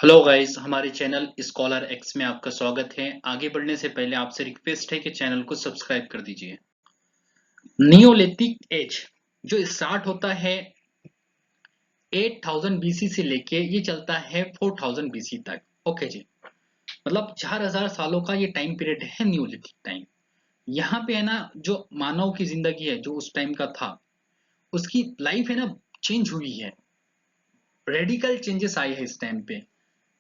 Hello guys, हमारे channel scholar x में आपका स्वागत है। आगे बढ़ने से पहले आपसे रिक्वेस्ट है कि चैनल को सब्सक्राइब कर दीजिए। नियोलिथिक एज जो स्टार्ट होता है 8000 बीसी से लेके ये चलता है 4000 बीसी तक। ओके जी, मतलब 4000 सालों का ये टाइम पीरियड है नियोलिथिक टाइम। यहाँ पे है ना, जो मानव की जिंदगी है जो उस टाइम का था, उसकी लाइफ है ना चेंज हुई है। रेडिकल चेंजेस आए हैं इस टाइम पे।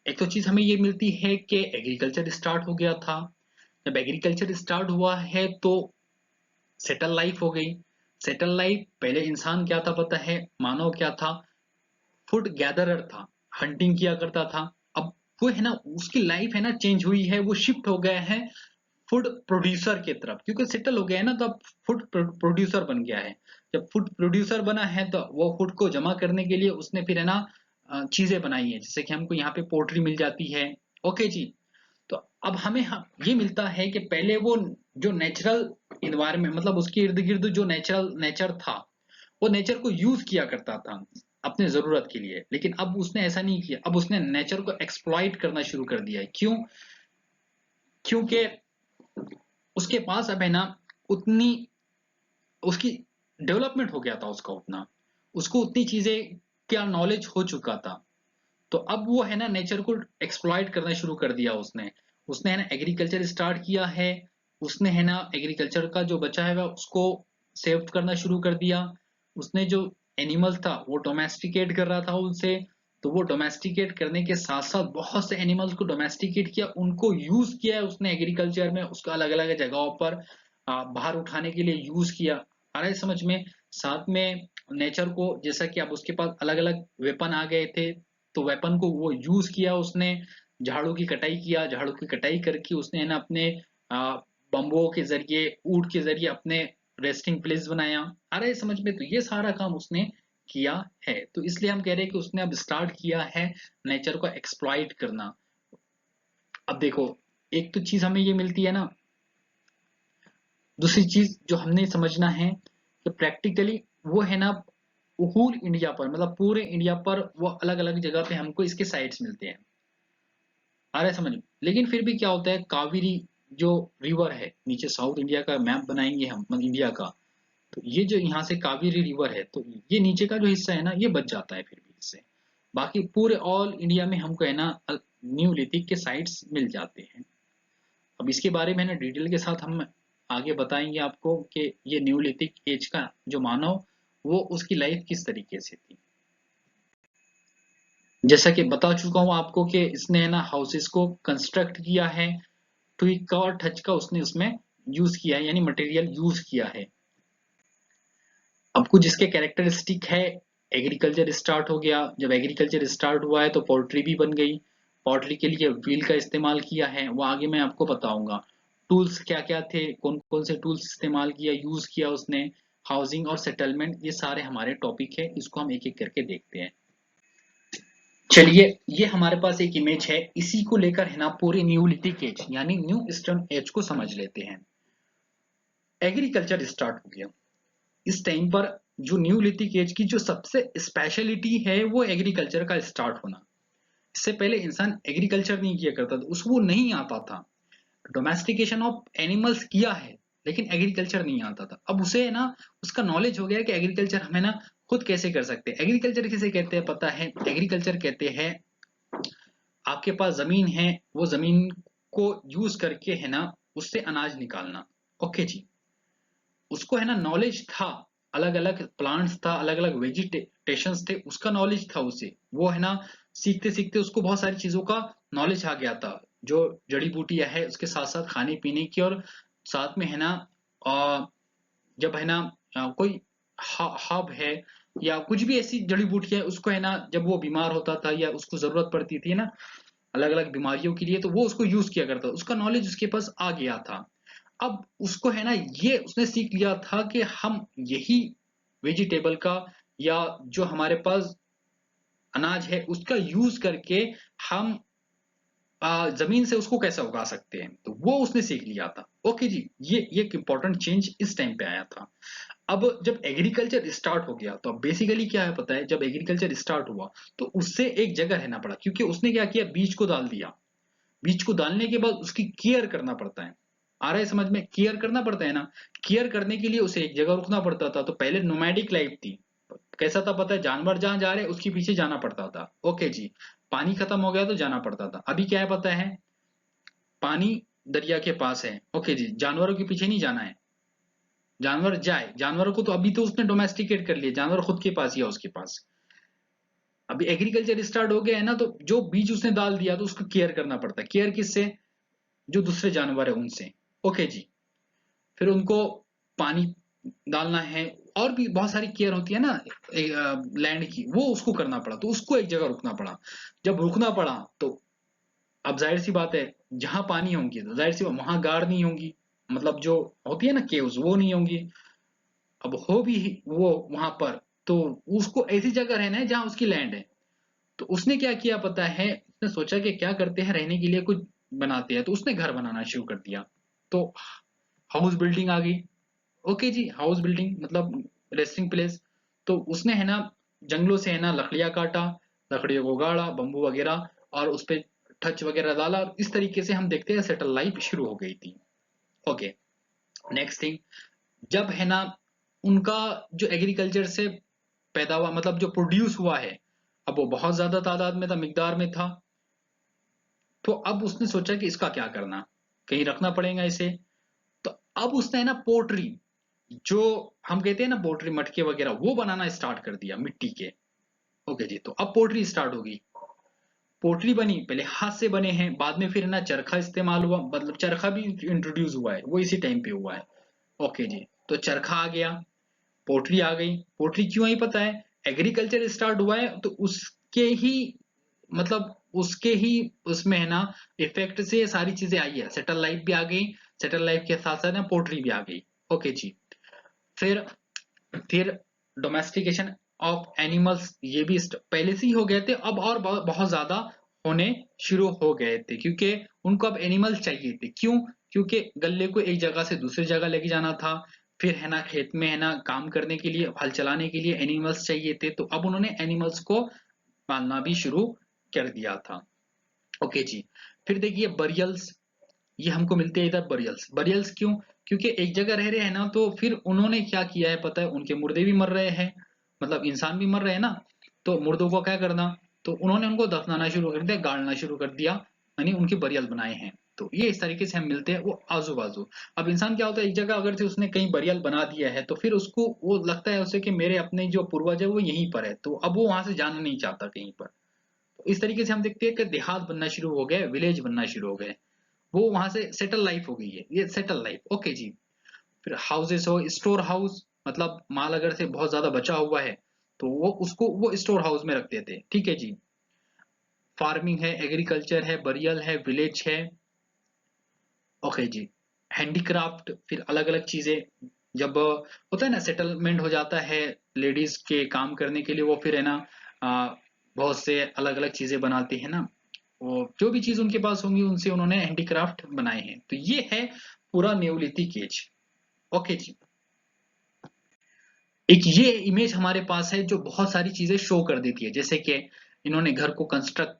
एक तो चीज हमें ये मिलती है कि एग्रीकल्चर स्टार्ट हो गया था। जब एग्रीकल्चर स्टार्ट हुआ है तो सेटल लाइफ हो गई। सेटल लाइफ, पहले इंसान क्या था पता है? मानव क्या था? फूड गैदरर था, हंटिंग किया करता था। अब वो है ना, उसकी लाइफ है ना चेंज हुई है, वो शिफ्ट हो गया है फूड प्रोड्यूसर की तरफ, क्योंकि सेटल हो गया है ना, तो अब फूड प्रोड्यूसर बन गया है। जब फूड प्रोड्यूसर बना है तो वो फूड को जमा करने के लिए उसने फिर है ना चीजें बनाई है, जैसे कि हमको यहाँ पे पोल्ट्री मिल जाती है। ओके जी। तो अब हमें ये मिलता है कि पहले वो जो नेचुरल इन्वायरमेंट, मतलब उसके इर्द गिर्द जो नेचर था, वो नेचर को यूज किया करता था अपने जरूरत के लिए। लेकिन अब उसने ऐसा नहीं किया, अब उसने नेचर को एक्सप्लॉइट करना शुरू कर दिया है। क्यों? क्योंकि उसके पास अब है ना उतनी उसकी डेवलपमेंट हो गया था, उसका उतना, उसको उतनी चीजें का नॉलेज हो चुका था। तो अब वो है ना नेचर को एक्सप्लॉइट करना शुरू कर दिया उसने। उसने है ना एग्रीकल्चर स्टार्ट किया है। उसने है ना एग्रीकल्चर का जो बचा है उसको सेव करना शुरू कर दिया। उसने जो एनिमल था वो डोमेस्टिकेट कर रहा था उनसे। तो वो डोमेस्टिकेट करने के साथ साथ बहुत से एनिमल्स को डोमेस्टिकेट किया, उनको यूज किया है उसने एग्रीकल्चर में, उसका अलग अलग जगहों पर बाहर उठाने के लिए यूज किया। आ रहा है समझ में? साथ में नेचर को, जैसा कि अब उसके पास अलग अलग वेपन आ गए थे, तो वेपन को वो यूज किया उसने। झाड़ू की कटाई किया, झाड़ू की कटाई करके उसने है ना अपने बम्बों के जरिए, ऊंट के जरिए अपने रेस्टिंग प्लेस बनाया। आ रहा है समझ में? तो ये सारा काम उसने किया है। तो इसलिए हम कह रहे हैं कि उसने अब स्टार्ट किया है नेचर को एक्सप्लॉइट करना। अब देखो, एक तो चीज हमें ये मिलती है ना, दूसरी चीज जो हमने समझना है कि प्रैक्टिकली वो है ना होल इंडिया पर, मतलब पूरे इंडिया पर वो अलग अलग जगह पे हमको इसके साइट्स मिलते हैं। आ रहा है समझ में? लेकिन फिर भी क्या होता है, कावेरी जो रिवर है नीचे, साउथ इंडिया का मैप बनाएंगे हम, मतलब इंडिया का, तो ये जो यहाँ से कावेरी रिवर है, तो ये नीचे का जो हिस्सा है ना ये बच जाता है फिर भी इससे। बाकी पूरे ऑल इंडिया में हमको है ना न्यूलिथिक के साइट्स मिल जाते हैं। अब इसके बारे में ना डिटेल के साथ हम आगे बताएंगे आपको कि ये न्यूलिथिक एज का जो मानव, वो उसकी लाइफ किस तरीके से थी। जैसा कि बता चुका हूँ आपको कि इसने है ना हाउसेस को कंस्ट्रक्ट किया है, ट्विग का और टच का उसने उसमें यूज किया है, यानी मटेरियल यूज किया है। अब कुछ इसके कैरेक्टरिस्टिक है। एग्रीकल्चर स्टार्ट हो गया, जब एग्रीकल्चर स्टार्ट हुआ है तो पोल्ट्री भी बन गई। पोल्ट्री के लिए व्हील का इस्तेमाल किया है, वो आगे मैं आपको बताऊंगा। टूल्स क्या क्या थे, कौन कौन से टूल्स इस्तेमाल किया, यूज किया उसने। हाउसिंग और सेटलमेंट, ये सारे हमारे टॉपिक है, इसको हम एक एक करके देखते हैं। चलिए, ये हमारे पास एक इमेज है, इसी को लेकर है ना पूरे न्यूलिथिक एज यानी न्यू ईस्टर्न एज को समझ लेते हैं। एग्रीकल्चर स्टार्ट हो गया इस टाइम पर। जो न्यूलिथिक एज की जो सबसे स्पेशलिटी है वो एग्रीकल्चर का स्टार्ट होना। इससे पहले इंसान एग्रीकल्चर नहीं किया करता था, उसको नहीं आता था। डोमेस्टिकेशन ऑफ एनिमल्स किया है, लेकिन एग्रीकल्चर नहीं आता था। अब उसे है ना उसका नॉलेज हो गया कि एग्रीकल्चर हमें ना खुद कैसे कर सकते हैं। एग्रीकल्चर किसे कहते हैं पता है? एग्रीकल्चर कहते हैं आपके पास जमीन है, वो जमीन को यूज करके है ना उससे अनाज निकालना। ओके जी। उसको है ना नॉलेज था, अलग अलग प्लांट्स था, अलग अलग वेजिटेशंस थे, उसका नॉलेज था उसे। वो है ना सीखते सीखते उसको बहुत सारी चीजों का नॉलेज आ गया था, जो जड़ी बूटियां है उसके साथ साथ खाने पीने की, और साथ में है ना जब है ना कोई हब है या कुछ भी ऐसी जड़ी बूटियां है, उसको है ना जब वो बीमार होता था या उसको जरूरत पड़ती थी ना अलग अलग बीमारियों के लिए, तो वो उसको यूज किया करता था, उसका नॉलेज उसके पास आ गया था। अब उसको है ना ये उसने सीख लिया था कि हम यही वेजिटेबल का या जो हमारे पास अनाज है उसका यूज करके हम जमीन से उसको कैसे उगा सकते हैं, तो वो उसने सीख लिया था। ओके जी, ये एक इंपॉर्टेंट चेंज इस टाइम पे आया था। अब जब एग्रीकल्चर स्टार्ट हो गया तो अब बेसिकली क्या है पता है, जब एग्रीकल्चर स्टार्ट हुआ तो उससे एक जगह रहना पड़ा, क्योंकि उसने क्या किया, बीज को डाल दिया। बीज को डालने के बाद उसकी केयर करना पड़ता है। आ रहा है समझ में, केयर करना पड़ता है ना। केयर करने के लिए उसे एक जगह रुकना पड़ता था। तो पहले नोमैडिक लाइफ थी। कैसा था पता है, जानवर जहां जा रहे हैं उसके पीछे जाना पड़ता था। ओके जी। पानी खत्म हो गया तो जाना पड़ता था। अभी क्या है पता है, पानी दरिया के पास है, ओके जी, जानवरों के पीछे नहीं जाना है। जानवर जाए, जानवरों को तो अभी तो उसने डोमेस्टिकेट कर लिया, जानवर खुद के पास ही है उसके पास। अभी एग्रीकल्चर स्टार्ट हो गया है ना, तो जो बीज उसने डाल दिया तो उसको केयर करना पड़ता है। केयर किससे, जो दूसरे जानवर है उनसे। ओके जी। फिर उनको पानी डालना है, और भी बहुत सारी केयर होती है ना लैंड की, वो उसको करना पड़ा, तो उसको एक जगह रुकना पड़ा। जब रुकना पड़ा तो अब जाहिर सी बात है, जहां पानी होंगी तो जाहिर सी बात वहां गाड़ नहीं होंगी, मतलब जो होती है ना केव्स, वो नहीं होंगी। अब हो भी वो वहां पर, तो उसको ऐसी जगह रहना है जहां उसकी लैंड है। तो उसने क्या किया पता है, उसने सोचा कि क्या करते हैं, रहने के लिए कुछ बनाते हैं, तो उसने घर बनाना शुरू कर दिया। तो हाउस बिल्डिंग आ गई। ओके जी, हाउस बिल्डिंग मतलब रेस्टिंग प्लेस। तो उसने है ना जंगलों से है ना लकड़ियां काटा, लकड़ियों को गाड़ा, बम्बू वगैरह, और उस पे टच वगैरह डाला, और इस तरीके से हम देखते हैं सेटल लाइफ शुरू हो गई थी। ओके। नेक्स्ट थिंग, जब है ना उनका जो एग्रीकल्चर से पैदावार मतलब जो प्रोड्यूस हुआ है, अब वो बहुत ज्यादा तादाद में था, मिकदार में था। तो अब उसने सोचा कि इसका क्या करना, कहीं रखना पड़ेगा इसे। तो अब उसने है ना पोट्री, जो हम कहते हैं ना पोट्री मटके वगैरह, वो बनाना स्टार्ट कर दिया मिट्टी के। ओके जी। तो अब पोट्री स्टार्ट होगी। पोट्री बनी, पहले हाथ से बने हैं, बाद में फिर ना चरखा इस्तेमाल हुआ, मतलब चरखा भी इंट्रोड्यूस हुआ है, वो इसी टाइम पे हुआ है। ओके जी। तो चरखा आ गया, पोट्री आ गई। पोट्री क्यों आई पता है, एग्रीकल्चर स्टार्ट हुआ है तो उसके ही मतलब उसके ही उसमें है ना इफेक्ट से ये सारी चीजें आई है, सेटल लाइफ भी आ गई। सेटल लाइफ के साथ साथ ना पोट्री भी आ गई। ओके जी। फिर फिर डोमेस्टिकेशन ऑफ एनिमल्स, ये भी पहले से ही हो गए थे, अब और बहुत ज्यादा होने शुरू हो गए थे, क्योंकि उनको अब एनिमल्स चाहिए थे। क्यों, क्योंकि गल्ले को एक जगह से दूसरी जगह लेके जाना था। फिर है ना खेत में है ना काम करने के लिए, हल चलाने के लिए एनिमल्स चाहिए थे, तो अब उन्होंने एनिमल्स को पालना भी शुरू कर दिया था। ओके जी। फिर देखिए बरियल्स, ये हमको मिलते हैं इधर बरियल्स। बरियल्स क्यों, क्योंकि एक जगह रह रहे हैं ना, तो फिर उन्होंने क्या किया है पता है, उनके मुर्दे भी मर रहे हैं, मतलब इंसान भी मर रहे हैं ना, तो मुर्दों को क्या करना, तो उन्होंने उनको दफनाना शुरू कर दिया, गाड़ना शुरू कर दिया, यानी उनके बरियल बनाए हैं। तो ये इस तरीके से हम मिलते हैं वो आजू बाजू। अब इंसान क्या होता है, एक जगह अगर से उसने कहीं बरियल बना दिया है, तो फिर उसको वो लगता है उसे कि मेरे अपने जो पूर्वज है वो यहीं पर है, तो अब वो वहां से जाना नहीं चाहता कहीं पर। तो इस तरीके से हम देखते हैं कि देहात बनना शुरू हो गए, विलेज बनना शुरू हो गए, वो वहां से सेटल लाइफ हो गई है, ये सेटल लाइफ। ओके जी। फिर हाउसेस हो, स्टोर हाउस, मतलब माल अगर से बहुत ज्यादा बचा हुआ है तो वो उसको वो स्टोर हाउस में रखते थे। ठीक है जी। फार्मिंग है, एग्रीकल्चर है, बरियल है, विलेज है। ओके जी। हैंडीक्राफ्ट, फिर अलग अलग चीजें, जब होता है ना सेटलमेंट हो जाता है लेडीज के काम करने के लिए, वो फिर है ना बहुत से अलग अलग चीजें बनाती है ना, वो जो भी चीज उनके पास होंगी उनसे उन्होंने हैंडीक्राफ्ट बनाए हैं। तो ये है पूरा न्योलिथिक एज। ओके जी। एक ये इमेज हमारे पास है जो बहुत सारी चीजें शो कर देती है, जैसे कि इन्होंने घर को कंस्ट्रक्ट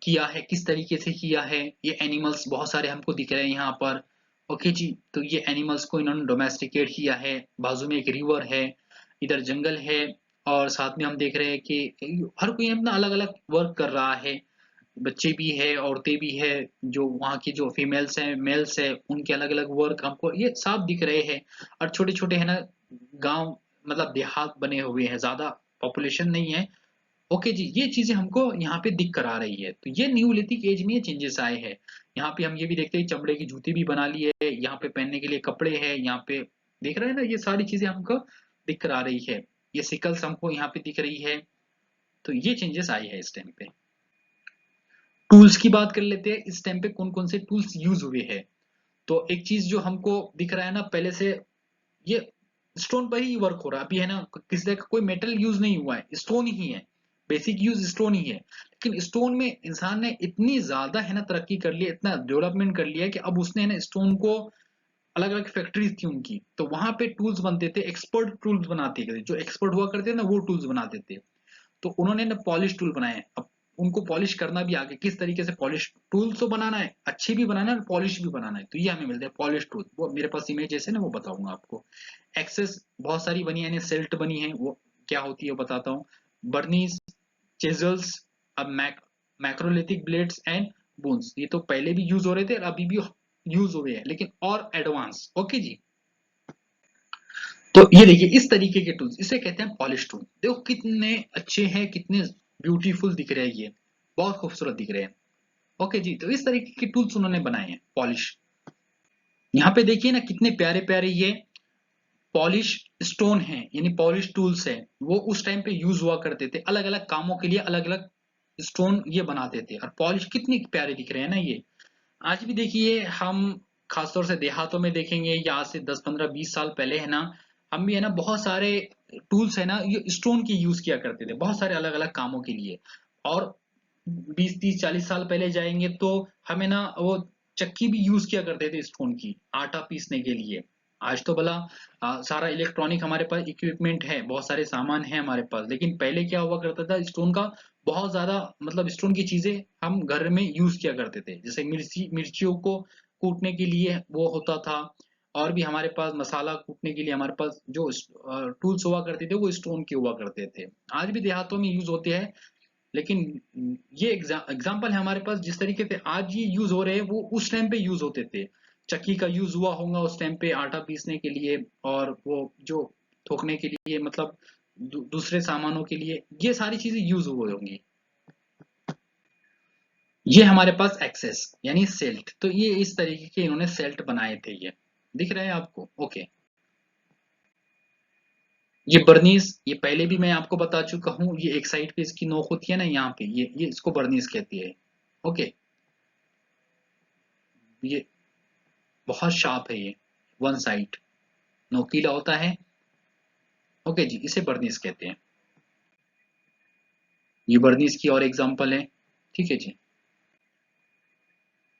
किया है, किस तरीके से किया है। ये एनिमल्स बहुत सारे हमको दिख रहे हैं यहाँ पर। ओके जी। तो ये एनिमल्स को इन्होंने डोमेस्टिकेट किया है। बाजू में एक रिवर है, इधर जंगल है, और साथ में हम देख रहे हैं कि हर कोई अपना अलग अलग वर्क कर रहा है। बच्चे भी है, औरतें भी है, जो वहाँ की जो फीमेल्स हैं मेल्स है, उनके अलग अलग वर्क हमको ये साफ दिख रहे हैं। और छोटे छोटे है ना गांव, मतलब देहात बने हुए हैं, ज्यादा पॉपुलेशन नहीं है। ओके जी। ये चीजें हमको यहाँ पे दिख कर आ रही है, तो ये न्यूलिथिक एज में ये चेंजेस आए हैं। यहाँ पे हम ये भी देखते हैं चमड़े की जूती भी बना ली है, यहाँ पे पहनने के लिए कपड़े हैं, यहाँ पे देख रहे हैं ना, ये सारी चीजें हमको दिख कर आ रही है। ये सिकल्स हमको यहाँ पे दिख रही है। तो ये चेंजेस आई है इस टाइम पे। टूल्स की बात कर लेते हैं, इस टाइम पे कौन कौन से टूल्स यूज हुए हैं। तो एक चीज जो हमको दिख रहा है ना पहले से, ये स्टोन पर ही वर्क हो रहा है अभी, है ना, किसी तरह का कोई मेटल यूज नहीं हुआ है, स्टोन ही है। बेसिक यूज स्टोन ही है, लेकिन स्टोन में इंसान ने इतनी ज्यादा है ना तरक्की कर ली है, इतना डेवलपमेंट कर लिया है कि अब उसने है ना स्टोन को अलग अलग फैक्ट्रीज थी उनकी, तो वहां पे टूल्स बनते थे, एक्सपर्ट टूल्स बनाते थे, जो एक्सपर्ट हुआ करते थे ना वो टूल्स बनाते थे। तो उन्होंने ना पॉलिश टूल बनाए। अब उनको पॉलिश करना भी आगे, किस तरीके से पॉलिश टूल्स तो बनाना है, अच्छी भी बनाना है और पॉलिश भी बनाना है, तो ये हमें मिलता है पॉलिश टूल। वो मेरे पास इमेजेस है ना, वो बताऊंगा आपको। एक्सेस बहुत सारी बनी है, सेल्ट बनी है, वो क्या होती है वो बताता हूँ। बर्नीज, चिजल्स, अब मैक्रोलिथिक ब्लेड्स एंड बोन्स, ये तो पहले भी यूज हो रहे थे और अभी भी यूज हो रहे हैं, लेकिन और एडवांस। ओके जी। तो ये देखिए इस तरीके के टूल्स, इसे कहते हैं पॉलिश टूल। देखो कितने अच्छे हैं, कितने ब्यूटीफुल दिख रहे हैं, ये बहुत खूबसूरत दिख रहे हैं। ओके जी, तो इस तरीके के टूल्स उन्होंने बनाए हैं पॉलिश। यहाँ पे देखिए ना कितने प्यारे प्यारे ये पॉलिश स्टोन है, यानी पॉलिश टूल्स है। वो उस टाइम पे यूज हुआ करते थे, अलग अलग कामों के लिए अलग अलग स्टोन ये बनाते थे। और पॉलिश कितने प्यारे दिख रहे हैं ना ये। आज भी देखिए हम खासतौर से देहातों में देखेंगे, या आज से 10 15 20 साल पहले है ना, हम भी है ना बहुत सारे टूल्स है ना ये स्टोन की यूज किया करते थे, बहुत सारे अलग अलग कामों के लिए। और 20 30 40 साल पहले जाएंगे तो हमें ना वो चक्की भी यूज किया करते थे स्टोन की, आटा पीसने के लिए। आज तो भला सारा इलेक्ट्रॉनिक हमारे पास इक्विपमेंट है, बहुत सारे सामान है हमारे पास, लेकिन पहले क्या हुआ करता था, स्टोन का बहुत ज्यादा मतलब स्टोन की चीजें हम घर में यूज किया करते थे। जैसे मिर्चियों को कूटने के लिए वो होता था, और भी हमारे पास मसाला कूटने के लिए हमारे पास जो टूल्स हुआ करते थे वो स्टोन के हुआ करते थे। आज भी देहातों में यूज होते हैं, लेकिन ये एग्जाम्पल है हमारे पास, जिस तरीके से आज ये यूज हो रहे हैं वो उस टाइम पे यूज होते थे। चक्की का यूज हुआ होगा उस टाइम पे आटा पीसने के लिए, और वो जो ठोकने के लिए, मतलब दूसरे सामानों के लिए ये सारी चीजें यूज हुए होंगी। ये हमारे पास एक्सेस यानी सेल्ट, तो ये इस तरीके के इन्होंने सेल्ट बनाए थे, ये दिख रहे हैं आपको। ओके। ये बर्नीस, ये पहले भी मैं आपको बता चुका हूँ, ये एक साइड पे इसकी नोक होती है ना यहाँ पे, ये इसको बर्नीस कहती है। ओके। ये बहुत शार्प है, ये वन साइड नोकीला होता है। ओके जी, इसे बर्नीस कहते हैं। ये बर्नीस की और एग्जांपल है। ठीक है जी।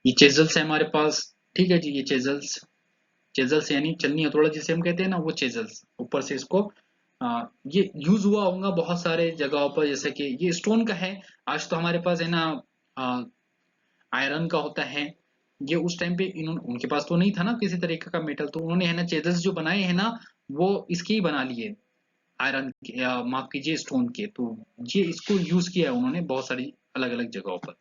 ये चेजल्स है हमारे पास। ठीक है जी, ये चेजल्स, चेजल्स यानी चलनी हथौड़ा जिसे हम कहते हैं ना, वो चेजल्स ऊपर से इसको ये यूज हुआ होगा बहुत सारे जगहों पर, जैसे कि ये स्टोन का है। आज तो हमारे पास है ना आयरन का होता है। ये उस टाइम पे इन्होंने, उनके पास तो नहीं था ना किसी तरीके का मेटल, तो उन्होंने है ना चेजल्स जो बनाए हैं ना वो इसके ही बना लिए, आयरन के, या माफ कीजिए स्टोन के। तो ये इसको यूज किया है उन्होंने बहुत सारी अलग अलग जगहों पर।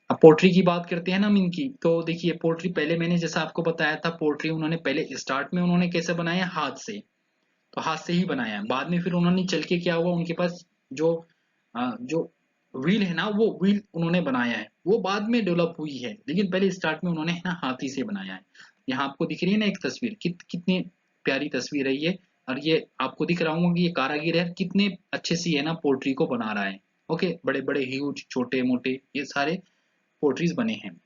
अब पोट्री की बात करते हैं ना हम इनकी, तो देखिए पोट्री पहले मैंने जैसा आपको बताया था, पोट्री उन्होंने पहले स्टार्ट में उन्होंने कैसे बनाया, हाथ से। तो हाथ से ही बनाया, बाद में फिर उन्होंने चल के क्या हुआ, उनके पास जो जो व्हील है ना वो व्हील उन्होंने बनाया है, वो बाद में डेवलप हुई है, लेकिन पहले स्टार्ट में उन्होंने है ना हाथी से बनाया है। यहाँ आपको दिख रही है ना एक तस्वीर, कितनी प्यारी तस्वीर है ये। और ये आपको दिख रहा होगा कि ये कारागिर है, कितने अच्छे से है ना पोल्ट्री को बना रहा है। ओके, बड़े बड़े ह्यूज, छोटे मोटे, ये सारे पोर्ट्रीज बने हैं।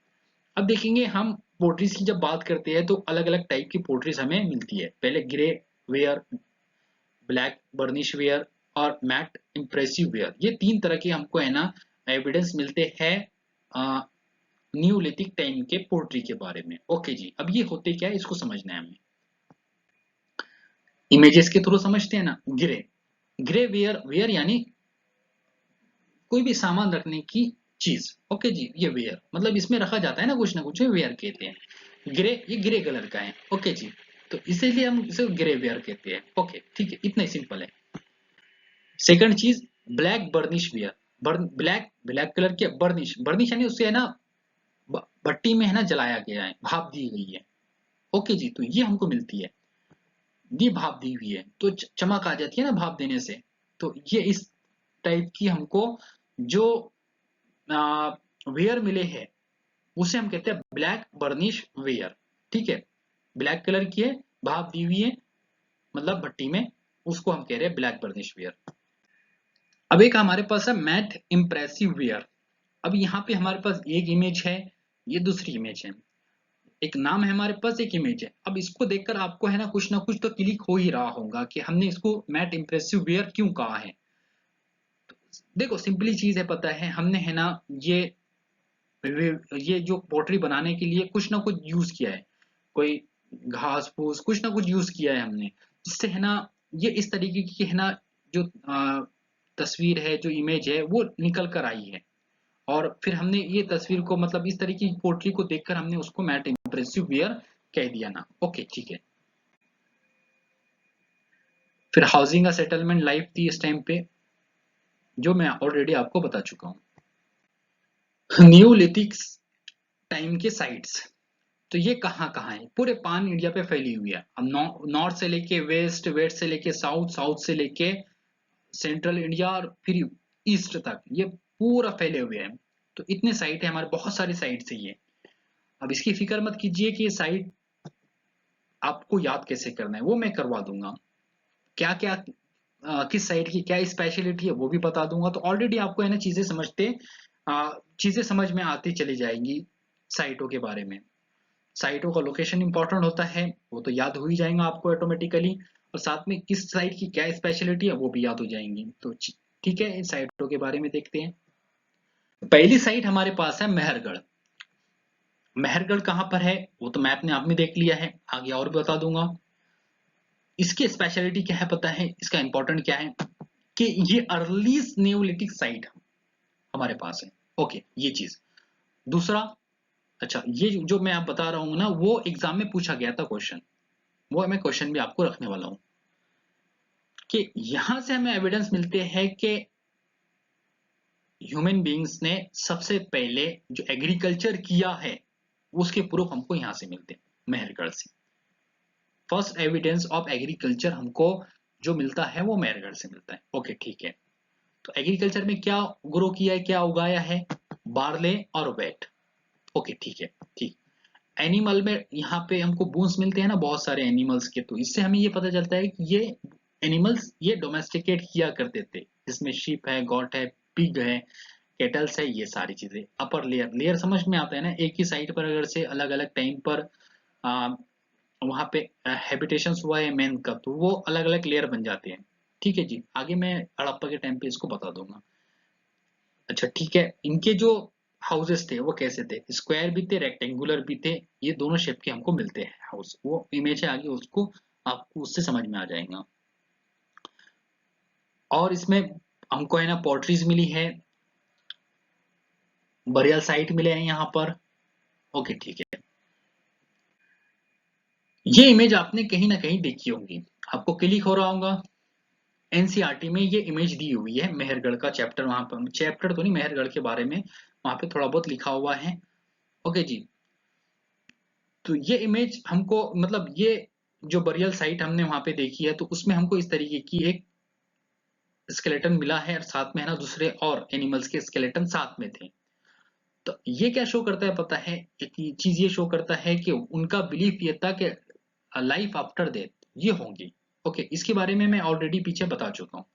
अब देखेंगे हम पोर्ट्रीज की जब बात करते हैं तो अलग अलग टाइप की पोर्ट्रीज हमें मिलती है। पहले grey ware, black burnish ware और मैट इम्प्रेसिव वेयर, ये तीन तरह के हमको है ना एविडेंस मिलते हैं न्यूलिथिक टाइम के पोर्ट्री के बारे में। ओके जी, अब ये होते क्या है इसको समझना है हमें। इमेजेस के थ्रू समझते हैं ना। ग्रे, ग्रे वेयर, वेयर यानी कोई भी सामान रखने की चीज। ओके जी, ये वेयर मतलब इसमें रखा जाता है ना कुछ वेयर कहते हैं। ग्रे, ये ग्रे कलर का है। ओके जी, तो इसीलिए हम इसे ग्रे वेयर कहते हैं। ओके ठीक है, इतना ही सिंपल है। सेकंड चीज, black burnish ware. Black, black colour की बर्निश, बर्निश यानी उससे है ना भट्टी में है ना जलाया गया है, भाप दी गई है। ओके जी, तो ये हमको मिलती है, ये भाप दी हुई है तो चमक आ जाती है ना भाप देने से। तो ये इस टाइप की हमको जो वेयर मिले हैं उसे हम कहते हैं ब्लैक बर्निश वेयर। ठीक है, ब्लैक कलर की है, भाप दी हुई है, मतलब भट्टी में, उसको हम कह रहे हैं ब्लैक बर्निश वेयर। अब एक हमारे पास है मैट इम्प्रेसिव वेयर। अब यहाँ पे हमारे पास एक इमेज है, ये दूसरी इमेज है, एक नाम है हमारे पास, एक इमेज है। अब इसको देखकर आपको है ना कुछ तो क्लिक हो ही रहा होगा कि हमने इसको मैट इम्प्रेसिव वेयर क्यों कहा है। देखो सिंपली चीज है, पता है हमने है ना ये जो पोट्री बनाने के लिए कुछ ना कुछ यूज किया है। कोई घास फूस कुछ ना कुछ यूज किया है हमने, जिससे है ना ये इस तरीके की है ना जो तस्वीर है, जो इमेज है वो निकल कर आई है। और फिर हमने ये तस्वीर को मतलब इस तरीके की पोर्ट्री को देखकर हमने उसको मैट इम्प्रेसिव वियर कह दिया ना। ओके ठीक है। फिर हाउसिंग का सेटलमेंट लाइफ थी इस टाइम पे, जो मैं ऑलरेडी आपको बता चुका हूँ। न्यूलिथिक टाइम के साइट्स, तो ये कहाँ कहाँ है, पूरे पान इंडिया पे फैली हुई है। अब नॉर्थ से लेके वेस्ट, वेस्ट से लेके साउथ, साउथ से लेके सेंट्रल इंडिया और फिर ईस्ट तक ये पूरा फैले हुए हैं। तो इतने साइट है हमारे, बहुत सारी साइट है ये। अब इसकी फिक्र मत कीजिए कि ये साइट आपको याद कैसे करना है, वो मैं करवा दूंगा। क्या क्या किस साइट की क्या स्पेशलिटी है वो भी बता दूंगा। तो ऑलरेडी आपको है ना चीजें समझ में आती चली जाएंगी साइटों के बारे में। साइटों का लोकेशन इंपॉर्टेंट होता है, वो तो याद हो ही जाएगा आपको ऑटोमेटिकली, और साथ में किस साइट की क्या स्पेशलिटी है वो भी याद हो जाएंगी। तो ठीक है, इन साइटों के बारे में देखते हैं। पहली साइट हमारे पास है मेहरगढ़। मेहरगढ़ कहाँ पर है वो तो मैप ने आप में देख लिया है, आगे और भी बता दूंगा। इसकी स्पेशलिटी क्या है पता है, इसका इंपॉर्टेंट क्या है कि ये अर्ली न्यूलिथिक साइट हमारे पास है। ओके ये चीज। दूसरा, अच्छा ये जो मैं आप बता रहा हूँ ना वो एग्जाम में पूछा गया था क्वेश्चन, वो मैं क्वेश्चन भी आपको रखने वाला हूँ कि यहां से हमें एविडेंस मिलते हैं कि ह्यूमन बींग्स ने सबसे पहले जो एग्रीकल्चर किया है उसके प्रूफ हमको यहां से मिलते हैं, मेहरगढ़ से। फर्स्ट एविडेंस ऑफ एग्रीकल्चर हमको जो मिलता है वो मेहरगढ़ से मिलता है। ओके ठीक है। तो एग्रीकल्चर में क्या ग्रो किया है, क्या उगाया है, बार्ले और वेट। ओके ठीक है। ठीक। एनिमल में यहाँ पे हमको बोन्स मिलते हैं ना बहुत सारे एनिमल्स के, तो इससे हमें ये पता चलता है कि ये एनिमल्स ये डोमेस्टिकेट किया करते थे, जिसमें शीप है, गॉट है, पिग है, केटल्स है, ये सारी चीजें। अपर लेयर, लेयर समझ में आता है ना, एक ही साइट पर अगर से अलग अलग टाइम पर आ, वहां पे हैबिटेशन हुआ है मैन का, तो वो अलग अलग लेयर बन जाते हैं। ठीक है जी, आगे मैं हड़प्पा के टाइम पे इसको बता दूंगा। अच्छा ठीक है, इनके जो हाउसेस थे वो कैसे थे, स्क्वायर भी थे, रेक्टेंगुलर भी थे, ये दोनों शेप के हमको मिलते हैं हाउस। वो इमेज है आगे, उसको आपको उससे समझ में आ जाएगा। और इसमें हमको है ना पोर्ट्रीज मिली है, बरियल साइट मिले हैं यहाँ पर। ओके ठीक है। ये इमेज आपने कहीं ना कहीं देखी होगी, आपको क्लिक हो रहा होगा। एनसीईआरटी में ये इमेज दी हुई है मेहरगढ़ का, चैप्टर वहां पर, चैप्टर तो नहीं, मेहरगढ़ के बारे में वहां पे थोड़ा बहुत लिखा हुआ है। ओके जी। तो ये इमेज हमको मतलब ये जो बरियल साइट हमने वहां पे देखी है, तो उसमें हमको इस तरीके की एक स्केलेटन मिला है, और साथ में है ना दूसरे और एनिमल्स के स्केलेटन साथ में थे। तो ये क्या शो करता है पता है, एक चीज ये शो करता है कि उनका बिलीफ ये था कि लाइफ आफ्टर डेथ ये होंगी। ओके इसके बारे में मैं ऑलरेडी पीछे बता चुका हूँ।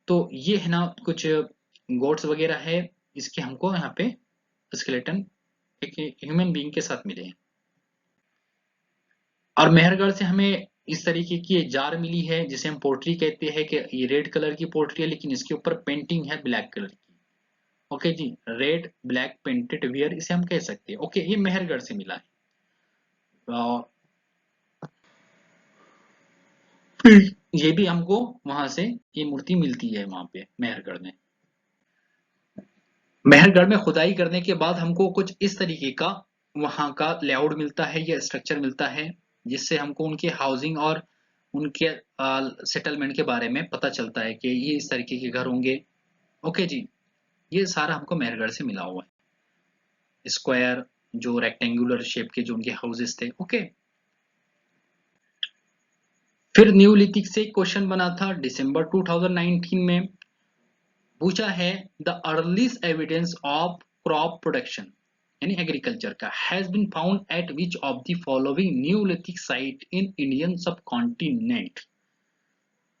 तो ये है ना कुछ गोट्स वगैरह है, इसके हमको यहाँ पे स्केलेटन एक ह्यूमन बीइंग के साथ मिले हैं। और मेहरगढ़ से हमें इस तरीके की एक जार मिली है जिसे हम पोर्ट्री कहते हैं, कि ये रेड कलर की पोर्ट्री है लेकिन इसके ऊपर पेंटिंग है ब्लैक कलर की। ओके जी, रेड ब्लैक पेंटेड वियर इसे हम कह सकते हैं। ओके ये मेहरगढ़ से मिला है। फिर ये भी हमको वहां से ये मूर्ति मिलती है वहां पे मेहरगढ़ में। मेहरगढ़ में खुदाई करने के बाद हमको कुछ इस तरीके का वहां का लेआउट मिलता है या स्ट्रक्चर मिलता है, जिससे हमको उनके हाउसिंग और उनके सेटलमेंट के बारे में पता चलता है कि ये इस तरीके के घर होंगे। ओके जी, ये सारा हमको मेहरगढ़ से मिला हुआ है, स्क्वायर जो रेक्टेंगुलर शेप के जो उनके हाउसेस थे। ओके। फिर न्यूलिथिक से क्वेश्चन बना था दिसंबर 2019 में, पूछा है the earliest evidence of crop production यानी एग्रीकल्चर का has been found at which of the following neolithic site in Indian subcontinent.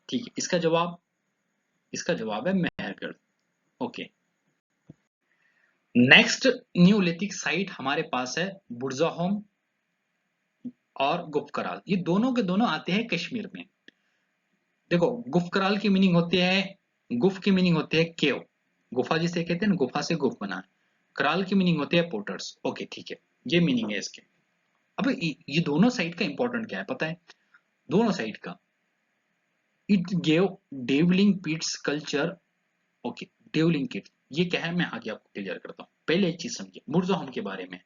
ठीक है, इसका जवाब है Mehrgarh. Okay. Next neolithic site हमारे पास है बुरजाहोम और गुफकराल, ये दोनों के दोनों आते हैं कश्मीर में। देखो गुफकराल की मीनिंग होती है, गुफ की मीनिंग होती है केव, गुफा जिसे कहते हैं ना, गुफा से गुफ बना है। कराल की मीनिंग होती है पोर्टर्स। ओके ठीक है। ये मीनिंग है इसके। अब ये दोनों साइड का इंपॉर्टेंट क्या है पता है? दोनों साइड का, it gave dwelling pits culture. Okay, dwelling pit ये क्या है मैं आगे आपको क्लियर करता हूँ। पहले एक चीज समझिए मुर्जाहम के बारे में।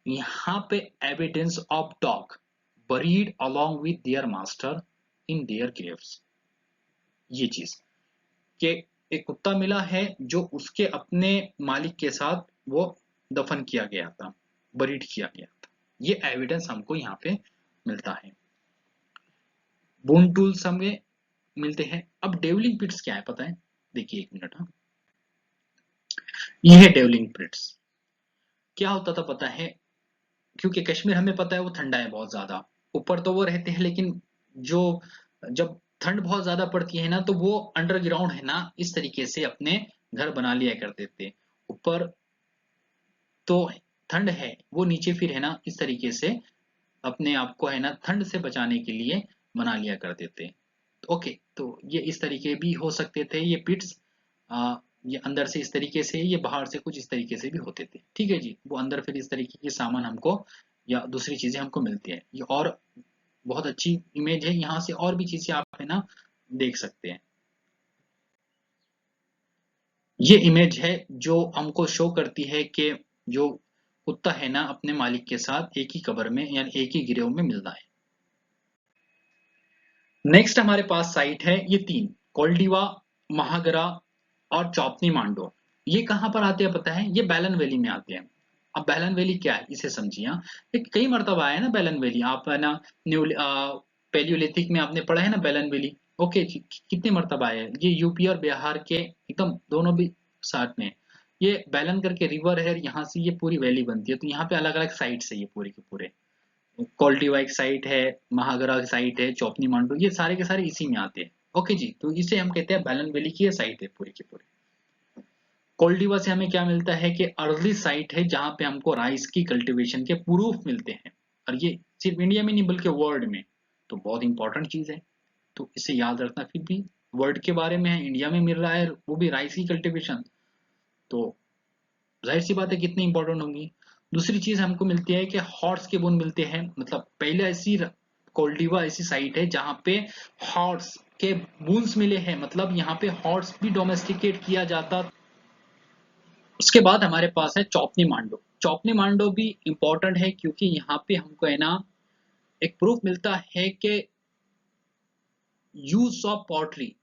यहाँ पे evidence of dog buried along with their master in their Graves, ये चीज कि एक कुत्ता मिला है जो उसके अपने मालिक के साथ वो दफन किया गया था, बरीड किया गया था, ये एविडेंस हमको यहाँ पे मिलता है। बोन टूल्स हमें मिलते हैं। अब डेवलिंग पिट्स क्या है पता है? देखिए एक मिनट, हाँ, ये है डेवलिंग पिट्स। क्या होता था पता है? क्योंकि कश्मीर हमें पता है वो ठंडा है बहुत ज्यादा, ऊपर तो वो रहते हैं लेकिन जो जब ठंड बहुत ज्यादा पड़ती है ना तो वो अंडरग्राउंड है ना इस तरीके से अपने घर बना लिया करते थे। ऊपर तो ठंड है, वो नीचे फिर है ना इस तरीके से अपने आप को है ना ठंड से बचाने के लिए बना लिया करते थे। ओके, तो ये इस तरीके भी हो सकते थे ये पिट्स। ये अंदर से इस तरीके से, ये बाहर से कुछ इस तरीके से भी होते थे। ठीक है जी, वो अंदर फिर इस तरीके के सामान हमको या दूसरी चीजें हमको मिलती है। ये और बहुत अच्छी इमेज है, यहाँ से और भी चीजें आप है ना देख सकते हैं। ये इमेज है जो हमको शो करती है कि जो कुत्ता है ना अपने मालिक के साथ एक ही कब्र में यानी एक ही गिरोह में मिलता है। नेक्स्ट हमारे पास साइट है ये तीन, कोल्डिवा, महागरा और चौपनी मांडो। ये कहाँ पर आते हैं पता है? ये बैलन वैली में आते हैं। अब बैलन वैली क्या है इसे समझिए। हाँ, ये कई मर्तबा आया है ना बैलन वैली, आप है ना न्यू पैलियोलिथिक में आपने पढ़ा है ना बैलन वैली। ओके जी, कितने मर्तबा आया है? ये यूपी और बिहार के एकदम दोनों भी साथ में है। ये बैलन करके रिवर है, यहाँ से ये पूरी वैली बनती है। तो यहाँ पे अलग अलग साइट्स है ये पूरे के पूरे। कोल्टिवा एक साइट है, महागरा की साइट है, चौपनी मांडू, ये सारे के सारे इसी में आते हैं। ओके जी, तो इसे हम कहते हैं बैलन वैली की ये साइट है पूरी की पूरी। कोल्डिवा से हमें क्या मिलता है कि अर्ली साइट है जहां पे हमको राइस की कल्टीवेशन के प्रूफ मिलते हैं। और ये सिर्फ इंडिया में नहीं बल्कि वर्ल्ड में, तो बहुत इंपॉर्टेंट चीज है। तो इसे याद रखना, फिर भी वर्ल्ड के बारे में है, इंडिया में मिल रहा है वो भी राइस की कल्टीवेशन, तो जाहिर सी बात है कितनी इंपॉर्टेंट होंगी। दूसरी चीज हमको मिलती है कि हॉर्स के बोन मिलते हैं। मतलब पहले ऐसी कोल्डिवा ऐसी साइट है जहां पे हॉर्स के बोन्स मिले हैं, मतलब यहाँ पे हॉर्स भी डोमेस्टिकेट किया जाता। उसके बाद हमारे पास है चौपनी मांडो। चौपनी मांडो भी इंपॉर्टेंट है क्योंकि यहाँ पे हमको है ना एक प्रूफ मिलता है कि use of pottery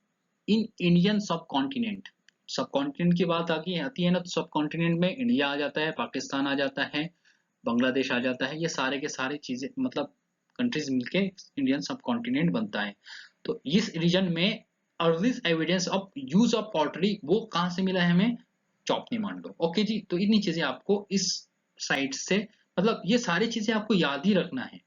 in Indian सब कॉन्टिनेंट। सब कॉन्टिनेंट की बात आती है ना, तो सब कॉन्टिनेंट में इंडिया आ जाता है, पाकिस्तान आ जाता है, बांग्लादेश आ जाता है, ये सारे के सारे चीजें मतलब कंट्रीज मिलके इंडियन सब कॉन्टिनेंट बनता है। तो इस रीजन में earliest evidence of use of pottery वो कहाँ से मिला है हमें? चौपनी मांडो। ओके जी, तो इतनी चीजें आपको इस साइट से, मतलब ये सारी चीजें आपको याद ही रखना है।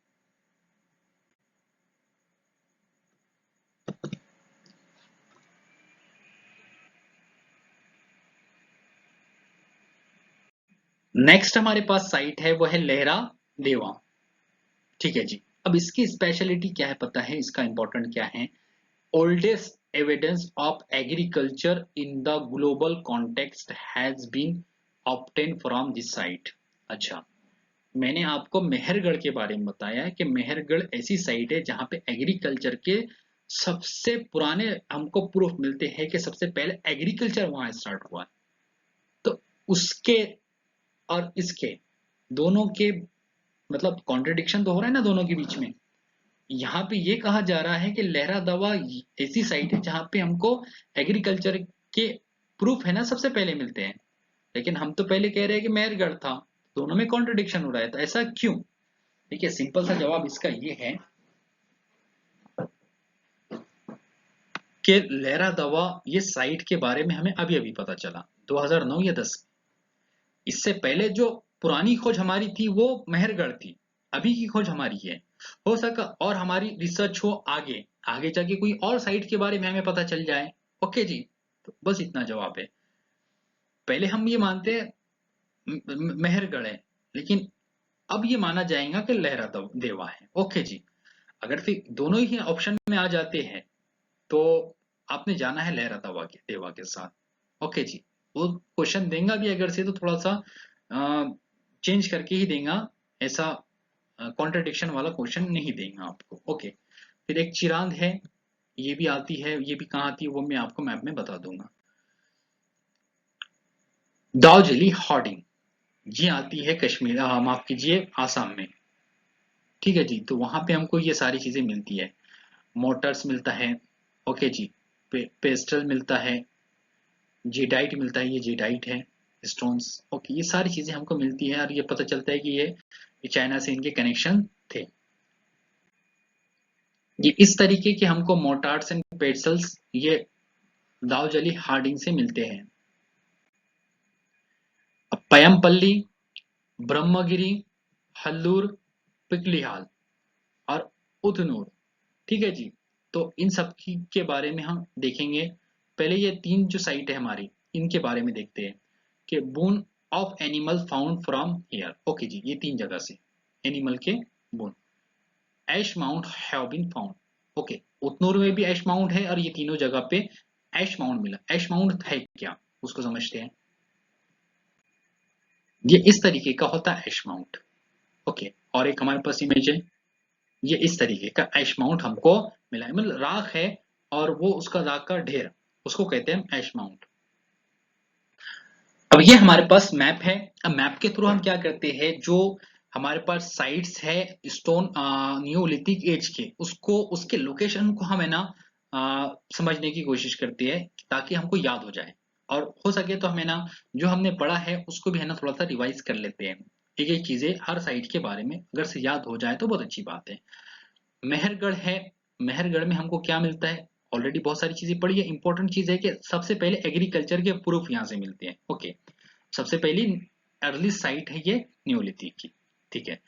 नेक्स्ट हमारे पास साइट है वो है लहरा देवा। ठीक है जी, अब इसकी स्पेशलिटी क्या है पता है? इसका इंपॉर्टेंट क्या है? oldest evidence of agriculture in the global context has been obtained from this site। अच्छा, मैंने आपको मेहरगढ़ के बारे में बताया है कि मेहरगढ़ ऐसी साइट है जहां पे एग्रीकल्चर के सबसे पुराने हमको प्रूफ मिलते हैं कि सबसे पहले एग्रीकल्चर वहां स्टार्ट हुआ है। तो उसके और इसके दोनों के मतलब कॉन्ट्रडिक्शन तो हो रहा है ना दोनों के बीच में। यहाँ पे ये कहा जा रहा है कि लहरा दवा ऐसी साइट है जहाँ पे हमको एग्रीकल्चर के प्रूफ है ना सबसे पहले मिलते हैं, लेकिन हम तो पहले कह रहे हैं कि मेहरगढ़ था। दोनों में कॉन्ट्रडिक्शन हो रहा है, तो ऐसा क्यों? देखिए सिंपल सा जवाब इसका ये है कि लहरा दवा ये साइट के बारे में हमें अभी अभी पता चला 2009 या 10। इससे पहले जो पुरानी खोज हमारी थी वो मेहरगढ़ थी, अभी की खोज हमारी है। हो सका और हमारी रिसर्च हो आगे, आगे जाके कोई और साइट के बारे में हमें पता चल जाए। ओके जी, तो बस इतना जवाब है। पहले हम ये मानते हैं मेहरगढ़ है, लेकिन अब ये माना जाएगा कि लहरा देवा है। ओके जी, अगर फिर दोनों ही ऑप्शन में आ जाते हैं तो आपने जाना है लहरा देवा के साथ। ओके जी, वो क्वेश्चन देगा भी अगर से तो थोड़ा सा चेंज करके ही देगा, ऐसा कॉन्ट्रडिक्शन वाला क्वेश्चन नहीं देगा आपको। ओके, फिर एक चिरांद है, ये भी आती है, ये भी कहाँ आती है वो मैं आपको मैप में बता दूंगा। दार्जिलिंग हॉर्डिंग, ये आती है कश्मीर, माफ कीजिए आसाम में। ठीक है जी, तो वहां पे हमको ये सारी चीजें मिलती है। मोटर्स मिलता है, ओके जी, पेस्टल मिलता है, जेडाइट मिलता है, ये जेडाइट है, स्टोन्स, ओके, ये सारी चीजें हमको मिलती है और ये पता चलता है कि ये चाइना से इनके कनेक्शन थे। ये इस तरीके के हमको मोटार्स एंड पेस्टल्स ये दाऊजली हार्डिंग से मिलते हैं। अब पयमपल्ली, ब्रह्मगिरी, हल्लूर, पिकलिहाल और उतनूर। ठीक है जी, तो इन सब के बारे में हम देखेंगे। पहले ये तीन जो साइट है हमारी, इनके बारे में देखते हैं कि bone of animal found from here. Okay जी, ये तीन जगह से एनिमल के bone, ash mount have been found. Okay, Utnur में भी ऐश माउंट है और ये तीनों जगह पे ऐश माउंट मिला। ऐश माउंट है क्या, उसको समझते हैं। ये इस तरीके का होता है ऐश माउंट। ओके, और एक हमारे पास इमेज है, ये इस तरीके का ऐश माउंट हमको मिला है, मतलब राख है और वो उसका राख का ढेर, उसको कहते हैं ऐश माउंट। अब ये हमारे पास मैप है। अब मैप के थ्रू हम क्या करते हैं, जो हमारे पास साइट्स है स्टोन न्यूलिथिक एज के, उसको उसके लोकेशन को हम है ना समझने की कोशिश करते हैं ताकि हमको याद हो जाए, और हो सके तो हमें ना जो हमने पढ़ा है उसको भी है ना थोड़ा सा रिवाइज कर लेते हैं। एक एक चीजें हर साइट के बारे में अगर से याद हो जाए तो बहुत अच्छी बात है। मेहरगढ़ है, मेहरगढ़ में हमको क्या मिलता है, ऑलरेडी बहुत सारी चीजें पढ़ी है। इंपॉर्टेंट चीज है कि सबसे पहले एग्रीकल्चर के प्रूफ यहाँ से मिलते हैं। ओके, सबसे पहली अर्ली साइट है ये न्यूलिथिक की। ठीक है,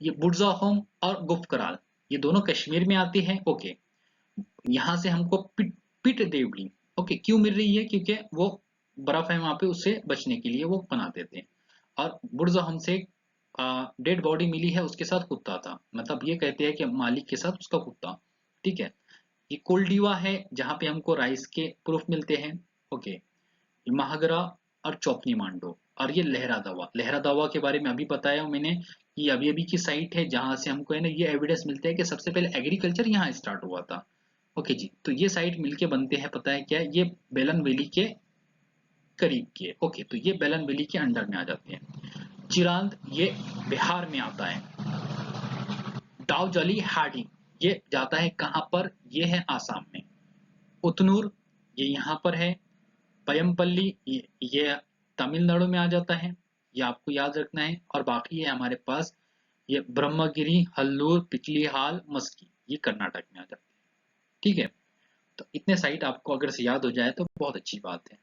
ये बुर्जा होम और गुफ्त कराल, ये दोनों कश्मीर में आती हैं। ओके, यहाँ से हमको पिट देवली, ओके, क्यों मिल रही है, क्योंकि वो बर्फ है वहां पे, उससे बचने के लिए वो बना देते हैं। और बुर्जा होम से डेड बॉडी मिली है, उसके साथ कुत्ता था, मतलब ये कहते हैं कि मालिक के साथ उसका कुत्ता। ठीक है, ये कोल्डीवा है जहाँ पे हमको राइस के प्रूफ मिलते हैं। ओके, महागरा और चौपनी मांडो, और ये लहरा दावा, लहरा दावा के बारे में अभी बताया मैंने कि अभी अभी की साइट है जहां से हमको है ना ये एविडेंस मिलता है कि सबसे पहले एग्रीकल्चर यहाँ स्टार्ट हुआ था। ओके जी, तो ये साइट मिलके बनते हैं, पता है क्या है, ये बेलन वैली के करीब के। ओके, तो ये बेलन वैली के अंडर में आ जाते हैं। चिरांद ये बिहार में आता है। डाउजली हार्डिंग ये जाता है कहाँ पर, ये है आसाम में। उतनूर ये यहाँ पर है। पयमपल्ली ये तमिलनाडु में आ जाता है, ये आपको याद रखना है। और बाकी है हमारे पास ये ब्रह्मगिरी, हल्लूर, पिछलीहाल, मस्की, ये कर्नाटक में आ जाती है। ठीक है, तो इतने साइट आपको अगर से याद हो जाए तो बहुत अच्छी बात है।